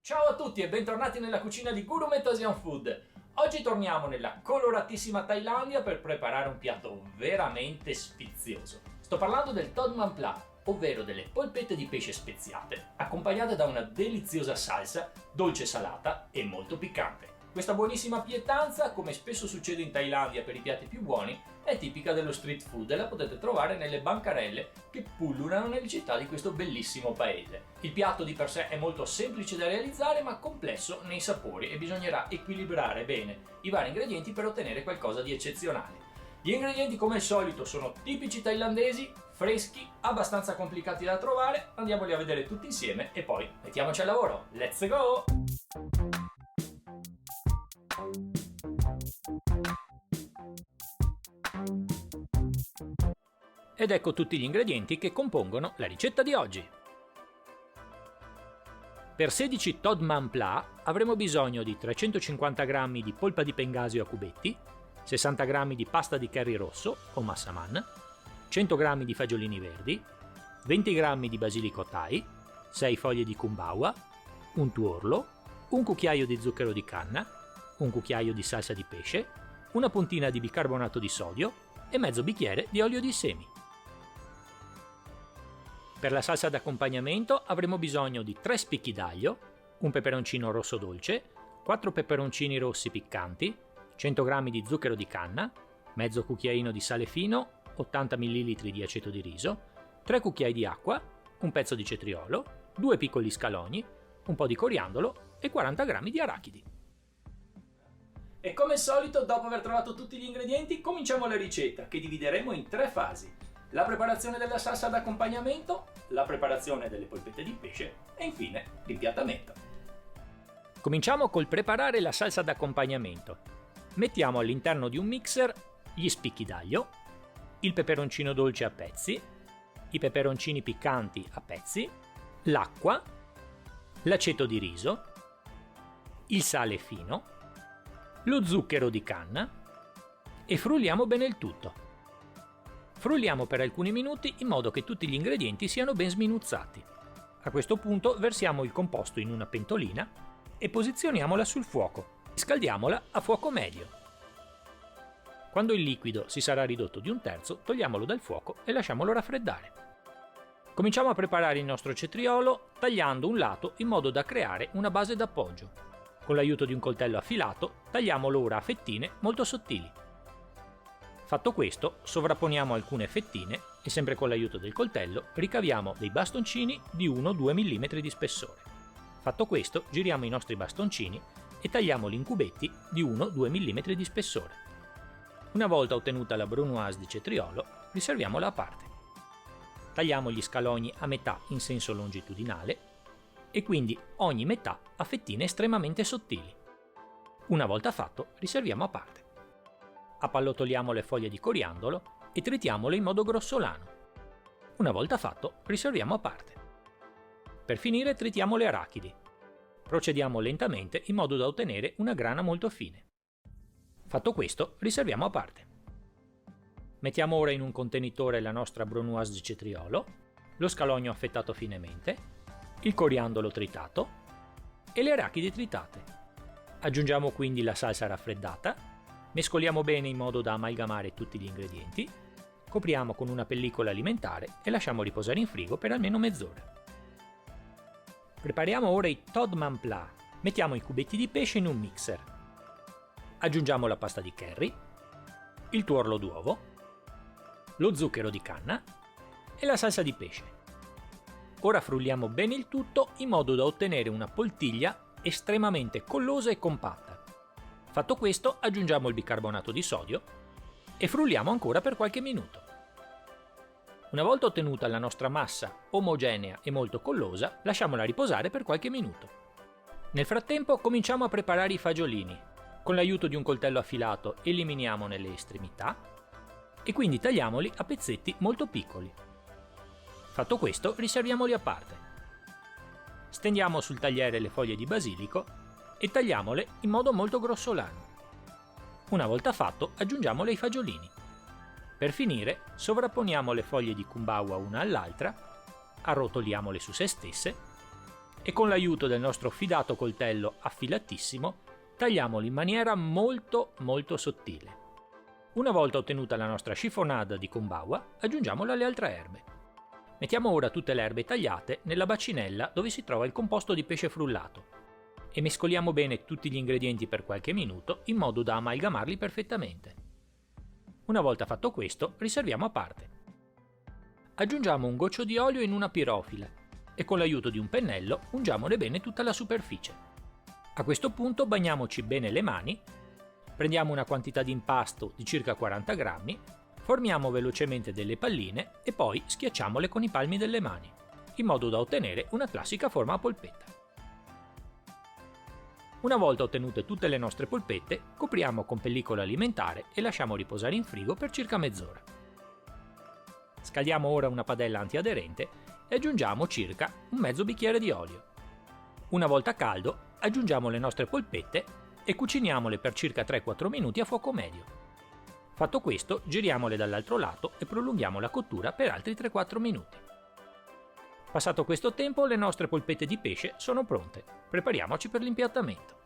Ciao a tutti e bentornati nella cucina di Gourmet Asian Food. Oggi torniamo nella coloratissima Thailandia per preparare un piatto veramente sfizioso. Sto parlando del Tod Man Pla, ovvero delle polpette di pesce speziate, accompagnate da una deliziosa salsa dolce salata e molto piccante. Questa buonissima pietanza, come spesso succede in Thailandia per i piatti più buoni, è tipica dello street food e la potete trovare nelle bancarelle che pullulano nelle città di questo bellissimo paese. Il piatto di per sé è molto semplice da realizzare ma complesso nei sapori e bisognerà equilibrare bene i vari ingredienti per ottenere qualcosa di eccezionale. Gli ingredienti come al solito sono tipici thailandesi, freschi, abbastanza complicati da trovare, andiamoli a vedere tutti insieme e poi mettiamoci al lavoro. Let's go! Ed ecco tutti gli ingredienti che compongono la ricetta di oggi. Per 16 Tod Man Pla avremo bisogno di 350 g di polpa di pengasio a cubetti, 60 g di pasta di curry rosso o massaman, 100 g di fagiolini verdi, 20 g di basilico thai, 6 foglie di kumbawa, un tuorlo, un cucchiaio di zucchero di canna, un cucchiaio di salsa di pesce, una puntina di bicarbonato di sodio e mezzo bicchiere di olio di semi. Per la salsa d'accompagnamento avremo bisogno di 3 spicchi d'aglio, un peperoncino rosso dolce, 4 peperoncini rossi piccanti, 100 g di zucchero di canna, mezzo cucchiaino di sale fino, 80 ml di aceto di riso, 3 cucchiai di acqua, un pezzo di cetriolo, 2 piccoli scalogni, un po' di coriandolo e 40 g di arachidi. E come al solito, dopo aver trovato tutti gli ingredienti, cominciamo la ricetta che divideremo in 3 fasi. La preparazione della salsa d'accompagnamento, la preparazione delle polpette di pesce e infine l'impiattamento. Cominciamo col preparare la salsa d'accompagnamento. Mettiamo all'interno di un mixer gli spicchi d'aglio, il peperoncino dolce a pezzi, i peperoncini piccanti a pezzi, l'acqua, l'aceto di riso, il sale fino, lo zucchero di canna e frulliamo bene il tutto. Frulliamo per alcuni minuti in modo che tutti gli ingredienti siano ben sminuzzati. A questo punto versiamo il composto in una pentolina e posizioniamola sul fuoco. Scaldiamola a fuoco medio. Quando il liquido si sarà ridotto di 1/3, togliamolo dal fuoco e lasciamolo raffreddare. Cominciamo a preparare il nostro cetriolo tagliando un lato in modo da creare una base d'appoggio. Con l'aiuto di un coltello affilato tagliamolo ora a fettine molto sottili. Fatto questo, sovrapponiamo alcune fettine e sempre con l'aiuto del coltello ricaviamo dei bastoncini di 1-2 mm di spessore. Fatto questo, giriamo i nostri bastoncini e tagliamoli in cubetti di 1-2 mm di spessore. Una volta ottenuta la brunoise di cetriolo, riserviamola a parte. Tagliamo gli scalogni a metà in senso longitudinale e quindi ogni metà a fettine estremamente sottili. Una volta fatto, riserviamo a parte. Appallottoliamo le foglie di coriandolo e tritiamole in modo grossolano. Una volta fatto, riserviamo a parte. Per finire tritiamo le arachidi. Procediamo lentamente in modo da ottenere una grana molto fine. Fatto questo, riserviamo a parte. Mettiamo ora in un contenitore la nostra brunoise di cetriolo, lo scalogno affettato finemente, il coriandolo tritato e le arachidi tritate. Aggiungiamo quindi la salsa raffreddata. Mescoliamo bene in modo da amalgamare tutti gli ingredienti, copriamo con una pellicola alimentare e lasciamo riposare in frigo per almeno mezz'ora. Prepariamo ora i Tod Man Pla. Mettiamo i cubetti di pesce in un mixer. Aggiungiamo la pasta di curry, il tuorlo d'uovo, lo zucchero di canna e la salsa di pesce. Ora frulliamo bene il tutto in modo da ottenere una poltiglia estremamente collosa e compatta. Fatto questo, aggiungiamo il bicarbonato di sodio e frulliamo ancora per qualche minuto. Una volta ottenuta la nostra massa omogenea e molto collosa, lasciamola riposare per qualche minuto. Nel frattempo cominciamo a preparare i fagiolini. Con l'aiuto di un coltello affilato eliminiamone le estremità e quindi tagliamoli a pezzetti molto piccoli. Fatto questo, riserviamoli a parte. Stendiamo sul tagliere le foglie di basilico e tagliamole in modo molto grossolano. Una volta fatto, aggiungiamole ai fagiolini. Per finire, sovrapponiamo le foglie di kumbawa una all'altra, arrotoliamole su se stesse e con l'aiuto del nostro fidato coltello affilatissimo tagliamolo in maniera molto sottile. Una volta ottenuta la nostra chiffonade di kombawa, aggiungiamola alle altre erbe. Mettiamo ora tutte le erbe tagliate nella bacinella dove si trova il composto di pesce frullato e mescoliamo bene tutti gli ingredienti per qualche minuto in modo da amalgamarli perfettamente. Una volta fatto questo, riserviamo a parte. Aggiungiamo un goccio di olio in una pirofila e con l'aiuto di un pennello ungiamone bene tutta la superficie. A questo punto bagniamoci bene le mani, prendiamo una quantità di impasto di circa 40 grammi, formiamo velocemente delle palline e poi schiacciamole con i palmi delle mani, in modo da ottenere una classica forma a polpetta. Una volta ottenute tutte le nostre polpette, copriamo con pellicola alimentare e lasciamo riposare in frigo per circa mezz'ora. Scaldiamo ora una padella antiaderente e aggiungiamo circa un mezzo bicchiere di olio. Una volta caldo, aggiungiamo le nostre polpette e cuciniamole per circa 3-4 minuti a fuoco medio. Fatto questo, giriamole dall'altro lato e prolunghiamo la cottura per altri 3-4 minuti. Passato questo tempo, le nostre polpette di pesce sono pronte. Prepariamoci per l'impiattamento.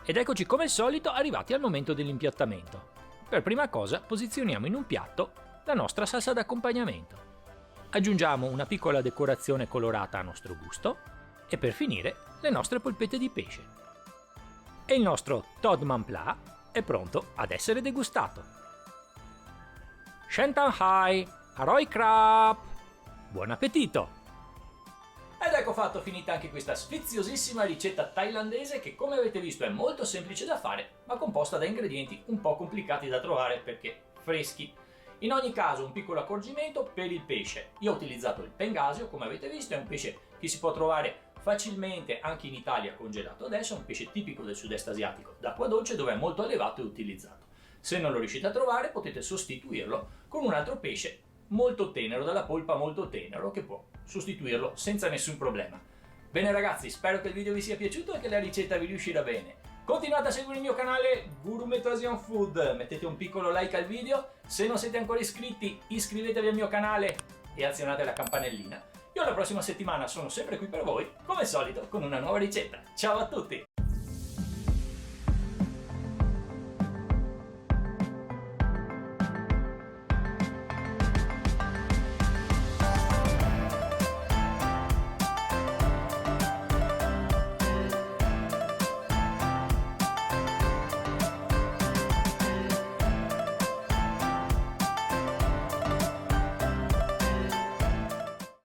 Ed eccoci come al solito arrivati al momento dell'impiattamento. Per prima cosa posizioniamo in un piatto la nostra salsa d'accompagnamento. Aggiungiamo una piccola decorazione colorata a nostro gusto e per finire le nostre polpette di pesce. E il nostro Todman Plat è pronto ad essere degustato. Shentan Hai, Aroy Krap! Buon appetito! Ed ecco fatto, finita anche questa sfiziosissima ricetta thailandese che, come avete visto, è molto semplice da fare, ma composta da ingredienti un po' complicati da trovare perché freschi. In ogni caso, un piccolo accorgimento per il pesce. Io ho utilizzato il pengasio, come avete visto, è un pesce che si può trovare facilmente anche in Italia congelato adesso, è un pesce tipico del sud-est asiatico d'acqua dolce dove è molto allevato e utilizzato. Se non lo riuscite a trovare potete sostituirlo con un altro pesce molto tenero, dalla polpa molto tenero, che può sostituirlo senza nessun problema. Bene ragazzi, spero che il video vi sia piaciuto e che la ricetta vi riuscirà bene. Continuate a seguire il mio canale Gourmet Asian Food, mettete un piccolo like al video, se non siete ancora iscritti iscrivetevi al mio canale e azionate la campanellina. Io la prossima settimana sono sempre qui per voi, come al solito, con una nuova ricetta. Ciao a tutti!